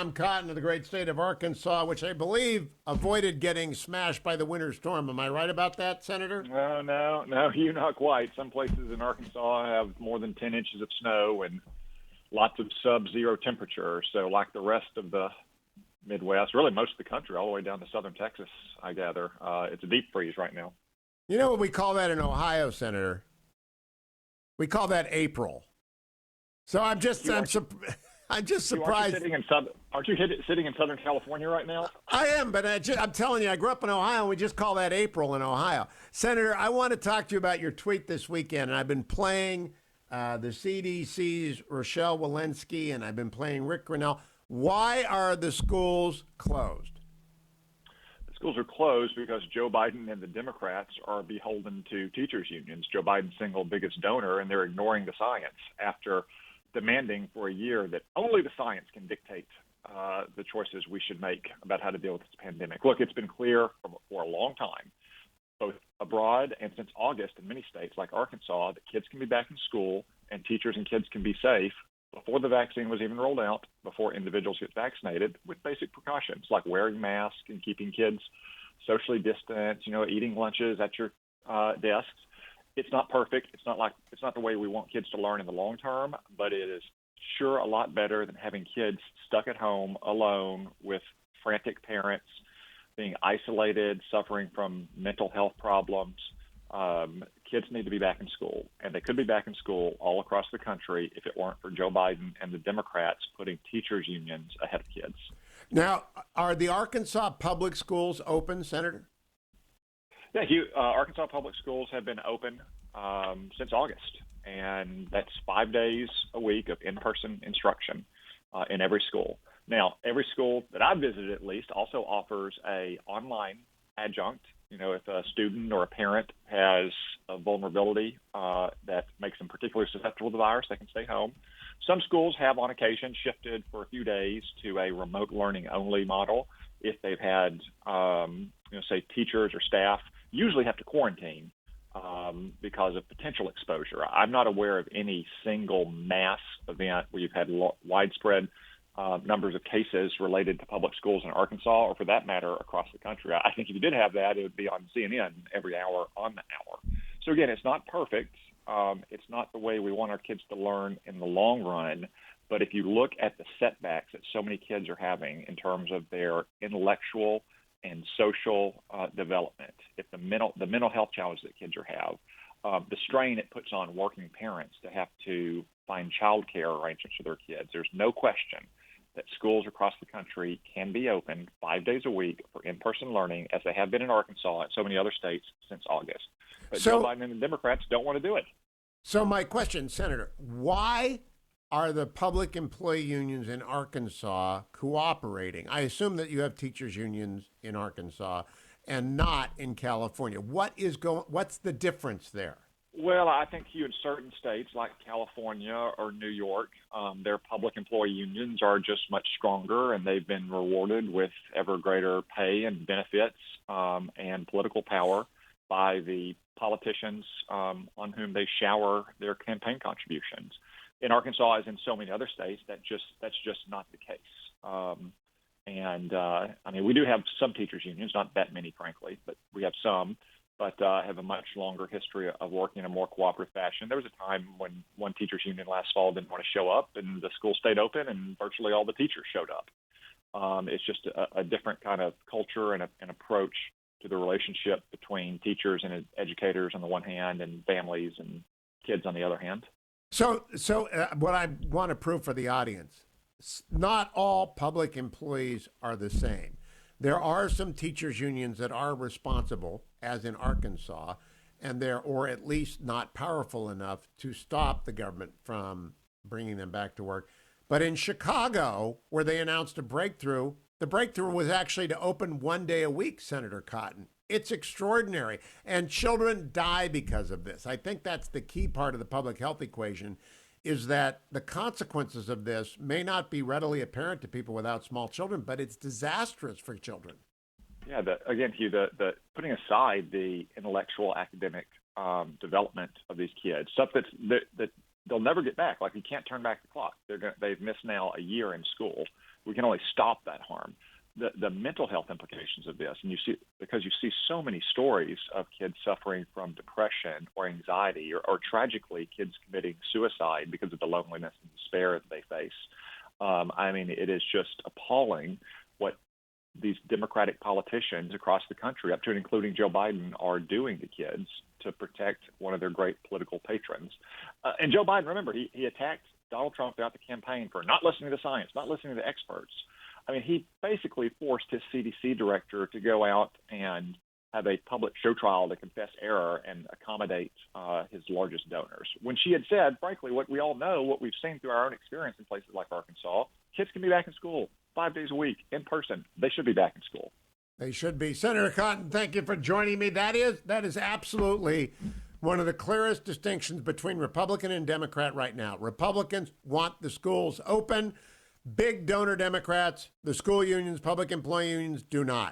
Tom Cotton of the great state of Arkansas, which I believe avoided getting smashed by the winter storm. Am I right about that, Senator? No, Hugh, not quite. Some places in Arkansas have more than 10 inches of snow and lots of sub-zero temperature. So like the rest of the Midwest, really most of the country, all the way down to southern Texas, I gather, it's a deep freeze right now. You know what we call that in Ohio, Senator? We call that April. So I'm just surprised. Aren't you sitting in Southern California right now? I am, but I'm telling you, I grew up in Ohio, and we just call that April in Ohio. Senator, I want to talk to you about your tweet this weekend, and I've been playing the CDC's Rochelle Walensky, and I've been playing Rick Grinnell. Why are the schools closed? The schools are closed because Joe Biden and the Democrats are beholden to teachers' unions. Joe Biden's single biggest donor, and they're ignoring the science after demanding for a year that only the science can dictate the choices we should make about how to deal with this pandemic. Look, it's been clear for a long time, both abroad and since August in many states like Arkansas, that kids can be back in school and teachers and kids can be safe before the vaccine was even rolled out, before individuals get vaccinated, with basic precautions like wearing masks and keeping kids socially distanced, eating lunches at your desks. It's not perfect. It's not the way we want kids to learn in the long term, but it is sure a lot better than having kids stuck at home alone with frantic parents, being isolated, suffering from mental health problems. Kids need to be back in school, and they could be back in school all across the country if it weren't for Joe Biden and the Democrats putting teachers' unions ahead of kids. Now, are the Arkansas public schools open, Senator? Yeah, Hugh, Arkansas public schools have been open since August, and that's 5 days a week of in-person instruction in every school. Now, every school that I've visited at least also offers a online adjunct. If a student or a parent has a vulnerability that makes them particularly susceptible to the virus, they can stay home. Some schools have on occasion shifted for a few days to a remote learning only model if they've had, say, teachers or staff usually have to quarantine because of potential exposure. I'm not aware of any single mass event where you've had widespread numbers of cases related to public schools in Arkansas, or for that matter, across the country. I think if you did have that, it would be on CNN every hour on the hour. So again, it's not perfect. It's not the way we want our kids to learn in the long run. But if you look at the setbacks that so many kids are having in terms of their intellectual and social development, if the mental health challenges that kids have, the strain it puts on working parents to have to find child care arrangements for their kids, there's no question that schools across the country can be open 5 days a week for in-person learning, as they have been in Arkansas and so many other states since August. But Joe Biden and the Democrats don't want to do it. So my question, Senator, why are the public employee unions in Arkansas cooperating? I assume that you have teachers unions in Arkansas and not in California. What's the difference there? Well, I think in certain states like California or New York, their public employee unions are just much stronger, and they've been rewarded with ever greater pay and benefits and political power by the politicians on whom they shower their campaign contributions. In Arkansas, as in so many other states, that's just not the case. We do have some teachers unions, not that many, frankly, but we have some. But have a much longer history of working in a more cooperative fashion. There was a time when one teachers union last fall didn't want to show up, and the school stayed open, and virtually all the teachers showed up. It's just a different kind of culture and an approach to the relationship between teachers and educators on the one hand, and families and kids on the other hand. So what I want to prove for the audience, not all public employees are the same. There are some teachers unions that are responsible, as in Arkansas, and or at least not powerful enough to stop the government from bringing them back to work. But in Chicago, where they announced a breakthrough, the breakthrough was actually to open 1 day a week, Senator Cotton. It's extraordinary. And children die because of this. I think that's the key part of the public health equation, is that the consequences of this may not be readily apparent to people without small children, but it's disastrous for children. Yeah, again, Hugh, the putting aside the intellectual academic development of these kids, stuff that they'll never get back. Like, you can't turn back the clock. They've missed now a year in school. We can only stop that harm. The mental health implications of this, and because you see so many stories of kids suffering from depression or anxiety, or tragically kids committing suicide because of the loneliness and despair that they face. I mean, it is just appalling what these Democratic politicians across the country, up to and including Joe Biden, are doing to kids to protect one of their great political patrons. And Joe Biden, remember, he attacked Donald Trump throughout the campaign for not listening to science, not listening to the experts. I mean, he basically forced his CDC director to go out and have a public show trial to confess error and accommodate his largest donors. When she had said, frankly, what we all know, what we've seen through our own experience in places like Arkansas, kids can be back in school 5 days a week in person. They should be back in school. They should be. Senator Cotton, thank you for joining me. That is absolutely one of the clearest distinctions between Republican and Democrat right now. Republicans want the schools open. Big donor Democrats, the school unions, public employee unions do not.